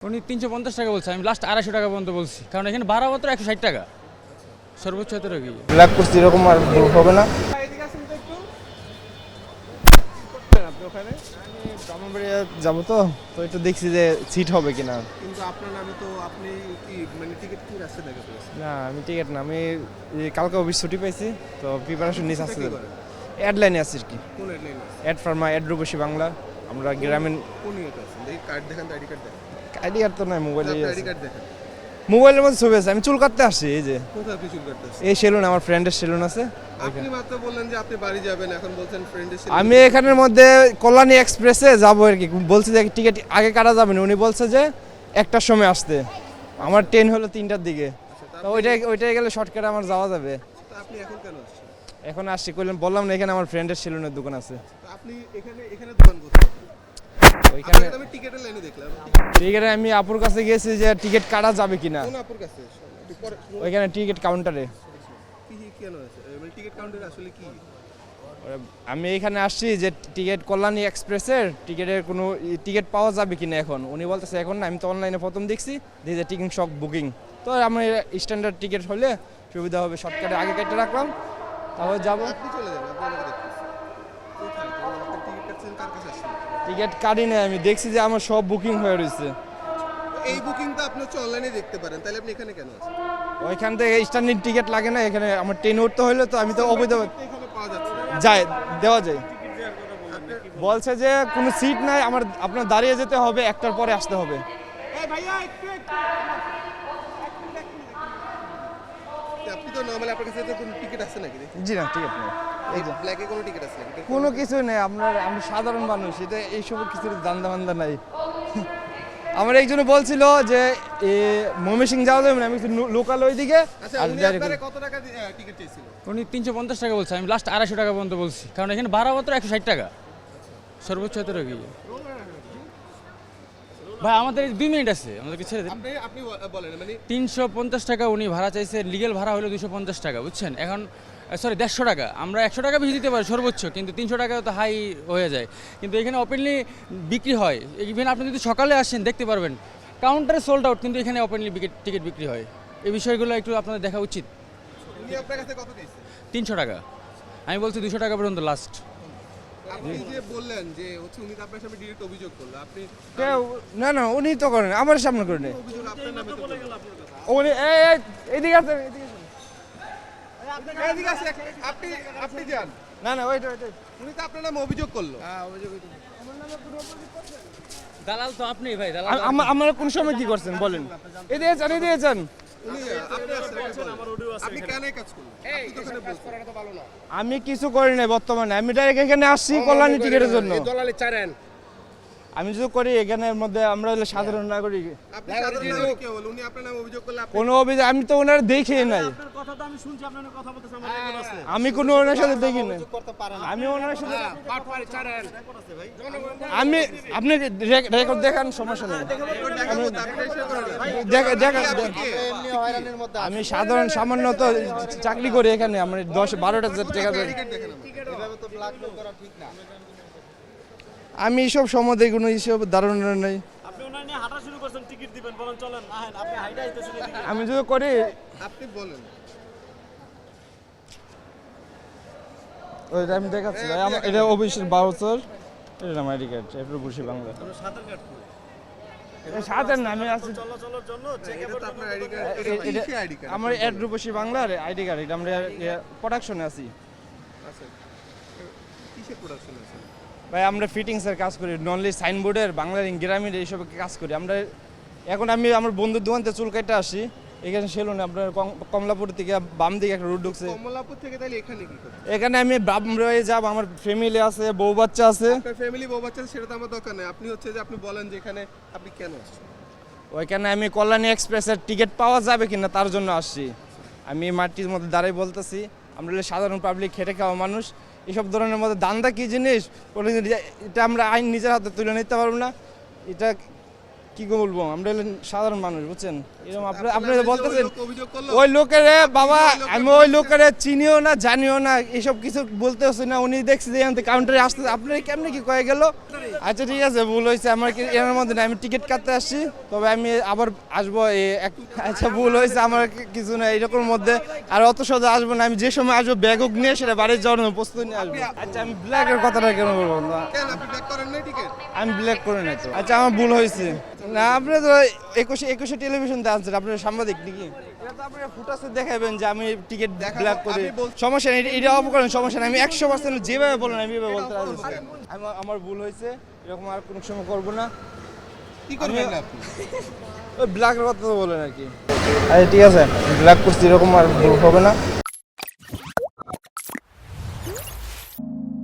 উনি 350 টাকা বলছে, আমি লাস্ট 250 টাকা পর্যন্ত বলছি, কারণ এখানে ভাড়া মাত্র 160 টাকা, সর্বোচ্চ এত টাকা। ব্ল্যাক করছি, এরকম আর ভুল হবে না। আপনি ওখানে আমি ব্রাহ্মণবাড়িয়া যাবো তো একটু দেখছি যে সিট হবে কিনা। কিন্তু আপনার নামে তো আপনি কি মানে টিকিট কি রাস্তা দেখা পেয়েছেন? না, আমি টিকিট না, আমি কালকে অফিস ছুটি পাইছি, তো প্রিপারেশন নিয়ে আসছে। কি করেন? অ্যাড লাইনে আছি আর কি, কোন হেডলাইন আছে? অ্যাড ফার্মা, অ্যাড রূপসী বাংলা। আমরা গ্রামীণ কোন ইয়েতে আছেন? দেখি কার্ড দেখান, আইডি কার্ড দেখান। আইডি কার্ড তো নাই, মোবাইলে আইডি কার্ড দেখান। মোবাইলের মধ্যে ছবি আছে। আমি চুল কাটতে আসছি, এই যে কোথায় আপনি চুল কাটতেছেন? এই সেলুন, আমার ফ্রেন্ডের সেলুন আছে। আপনি মাত্র বললেন যে আপনি বাড়ি যাবেন, এখন বলছেন ফ্রেন্ডের সাথে। আমি এখানের মধ্যে কল্যাণী এক্সপ্রেসে যাবো আর কি, বলছে যে টিকিট আগে কাটা যাবে না, উনি বলছে যে একটার সময় আসতে। আমার ট্রেন হলো 3টার দিকে, তো ওইটাই গেলে শর্টকাটে আমার যাওয়া যাবে। তো আপনি এখন কেন আসছেন? এখন আসছি, বললাম না, এখানে আমার ফ্রেন্ডের সেলুনের দোকান আছে। তো আপনি এখানে দোকান কোথায়? ওইখানে আমি টিকেটের লাইনে দেখলাম। টিকিটে আমি আপুর কাছে গেছি যে টিকিট কাটা যাবে কিনা, কোন আপুর কাছে? একটু পরে ওইখানে টিকিট কাউন্টারে। কেন আছে? মানে টিকিট কাউন্টার আসলে কি? আমি এখানে আসছি যে টিকিট কল্যাণী এক্সপ্রেসের টিকিটের কোনো টিকিট পাওয়া যাবে কিনা এখন। উনি বলতেছে এখন না, আমি তো অনলাইনে প্রথম দেখছি যে টিকিট শপ বুকিং, তো আমার স্ট্যান্ডার্ড টিকিট হলে সুবিধা হবে, শর্টকাটে আগে কেটে রাখলাম, তাহলে যাবো। আপনি চলে যাবেন, আপনি আমাকে দেখতেছেন কোথায়? তো আপনি টিকিট কাটছেন কার কাছে আসছেন? টিকিট কাটি না, আমি দেখছি যে আমার সব বুকিং হয়ে রয়েছে। এই বুকিংটা আপনি হচ্ছে অনলাইনে দেখতে পারেন, তাহলে আপনি এখানে কেন আছেন? ওইখান থেকে স্ট্যান্ডার্ড টিকিট লাগে না, এখানে আমার ট্রেন উঠতে হলে তো আমি তো অবৈধ এখানে পাওয়া যাচ্ছে না। যায়, দেওয়া যায়। বলছে যে কোনো সিট নাই, আপনার দাঁড়িয়ে যেতে হবে, একটার পরে আসতে হবে। আপনি তো নরমালি আপনার কাছে তো কোনো টিকিট আছে নাকি? জি না, টিকিট নেই, এই যে ব্ল্যাকে কোনো টিকিট আছে নাকি? কোনো কিছু নেই। আমি সাধারণ মানুষ, এটা এইসব কিছুর দান্দা বান্দা নাই। আমার একজনে বলছিল যে ময়মনসিং যাওয়া যাবে না, আমি লোকাল ওইদিকে। আচ্ছা, আর উনি আপনারে কত টাকা টিকিট চেয়েছিল? উনি 350 টাকা বলছে, আমি লাস্ট 250 টাকা পর্যন্ত বলছি, কারণ এখানে ভাড়া মাত্র 160 টাকা, সর্বোচ্চ এত টাকা। ভাই আমাদের 2 মিনিট আছে, আমাদেরকে ছেড়ে দিন। আপনি বলেন মানে 350 টাকা উনি ভাড়া চাইছে, লিগেল ভাড়া হলো 250 টাকা, বুঝছেন? এখন সরি 150 টাকা, আমরা 100 টাকা বেশি দিতে পারি সর্বোচ্চ, কিন্তু 300 টাকা তো হাই হয়ে যায়। কিন্তু এখানে ওপেনলি বিক্রি হয়, ইভেন আপনি যদি সকালে আসেন দেখতে পারবেন কাউন্টারে সোল্ড আউট, কিন্তু এখানে ওপেনলি টিকিট বিক্রি হয়। এই বিষয়গুলো একটু আপনাদের দেখা উচিত। উনি আপনার কাছে কত চেয়েছে? 300 টাকা, আমি বলছি 200 টাকা পর্যন্ত লাস্ট। আপনি যে বললেন যে হচ্ছে উনি তো আপনার সামনে ডিরেক্ট অভিযোগ করলো, আপনি না উনি তো করেন, আমার সামনে করেন। অভিযোগ আপনার নামে তো বললেন। উনি এইদিকে আছে, এদিকে আসেন, আপনি যান। না ওইটা উনি তো আপনার নামে অভিযোগ করলো। দালাল তো আপনি ভাই, দালাল। আমার কোন সময় কি করছেন বলেন? এদিকে যান। উনি আপনি কেন এই কাজ করলেন? আপনি তো ওখানে বলছেন। আমি কিছু করি নাই বর্তমানে, আমি ডাইরেক্ট এখানে আসছি কল্যাণী টিকিটের জন্য। দলালি ছাড়েন। আমি যদি করি এখানের মধ্যে, আমরা হলো সাধারণ নাগরিক, আপনি সাধারণ নাগরিক কে হল? উনি আপনার নামে অভিযোগ করলে আপনি কোনো অভিযোগ আমি তো ওনার দেখি নাই। আপনার কথা তো আমি শুনছি, আপনি অনেক কথা বলতেছেন, আমার রেকর্ড আছে। আমি কোনো ওনার সাথে দেখি নাই। করতে পারেন না। আমি ওনার সাথে পাটপাড়ি ছাড়েন। আপনি রেকর্ড দেখান, সমস্যা নেই। দেখেন এমনি হয়রানির মধ্যে আমি সাধারণ সামান্য তো চাকরি করি এখানে, আমার 10-12টা টাকা দেয়। এভাবে তো ব্ল্যাকমেল করা ঠিক না। আমি এইসব সম্বন্ধে কোনো এইসব ধারণা নেই। আপনি ওনার নিয়ে হাঁটা শুরু করছেন, টিকিট দিবেন, বলেন চলেন আহেন, আপনি হাইটা আইতেছেন এদিকে। আমি যদি করি আপনি বলেন। ওইটা আমি দেখাচ্ছি ভাই, আমার এটা অফিসের 12 বছর, এটা আমার আইডি কার্ড, এটা রূপসী বাংলা। আপনার সাঁতার কাটতে সাথে না, আমি আছি চলাচলের জন্য চেক এটা তো আপনার আইডি কার্ড, এটা- এটা কিসের আইডি কার্ড? আমার এড রূপসী বাংলার আইডি কার্ড, এটা আমরা প্রোডাকশনে আছি আচ্ছা। কিসের প্রোডাকশন আছে? ভাই। আমরা ফিটিংসের কাজ করি, ননলি সাইনবোর্ডের, বাংলার গ্রামীণ এইসব কাজ করি আমরা। এখন আমি আমার বন্ধুর দোকান থেকে চুল কাটতে আসি, এখানে সেলুনে আপনার কমলাপুর থেকে বাম দিকে একটা রোড ঢুকছে, কমলাপুর থেকে তাহলে এখানে কি করতে? এখানে আমি রয়ে যাব। আমার ফ্যামিলি আছে, বউ বাচ্চা আছে, আপনার ফ্যামিলি বউ বাচ্চা সেটা তো আমার দরকার নেই। আপনি হচ্ছে যে আপনি বলেন যে এখানে আপনি কেন আসছেন? ওইখানে আমি কল্যাণী এক্সপ্রেসের টিকিট পাওয়া যাবে কিনা তার জন্য আসছি। আমি মাটির মধ্যে দাঁড়াই বলতেছি, আমরা হলো সাধারণ পাবলিক, খেটে খাওয়া মানুষ, এইসব ধরনের মধ্যে দান্দা কি জিনিস, এটা আমরা আইন নিজের হাতে তুলে নিতে পারবো না। এটা কি বলবো, আমরা হলেন সাধারণ মানুষ বুঝছেন, এরকম আপনি বলতেছেন অভিযোগ করলো ওই লোকের বাবা, আমি ওই লোকের চিনিও না জানিও না, এসব কিছু বলতে হচ্ছে না। উনি দেখছি যে এখান থেকে কাউন্টারে আসতে, আপনার কেমনে কি কয়ে গেল? আচ্ছা ঠিক আছে, ভুল হয়েছে আমার, এর মধ্যে না, আমি টিকিট কাটতে আসছি, তবে আমি আবার আসবো আচ্ছা ভুল হয়েছে আমার, কিছু না এরকম মধ্যে, আর অত সোজা আসবো না। আমি যে সময় আসবো ব্যাগ নিয়ে সেটা বাড়ির যাওয়ার জন্য প্রস্তুতি নিয়ে আসবো। আচ্ছা আমি ব্ল্যাকের কথাটা কেন বলবো না? কেন আপনি ব্যাক করেন নাই টিকিট? আমি ব্ল্যাক করে নাই তো। আচ্ছা আমার ভুল হয়েছে না, আপনি তো একুশে টেলিভিশন আনছেন, আপনার সাংবাদিক নাকি? এটা তো আপনার ফুটাসে দেখাবেন যে আমি টিকিট ব্ল্যাক করে, সমস্যা নেই, এটা অফ করেন, সমস্যা নেই। আমি 100% যেভাবে বলেন আমি এভাবে বলতে রাজি আছি। আমার ভুল হয়েছে, এরকম আর কোনো সময় করবো না। কি করবেন না আপনি? ওই ব্ল্যাকের কথা তো বলেন আর কি। আচ্ছা ঠিক আছে, ব্ল্যাক করছি, এরকম আর ভুল হবে না।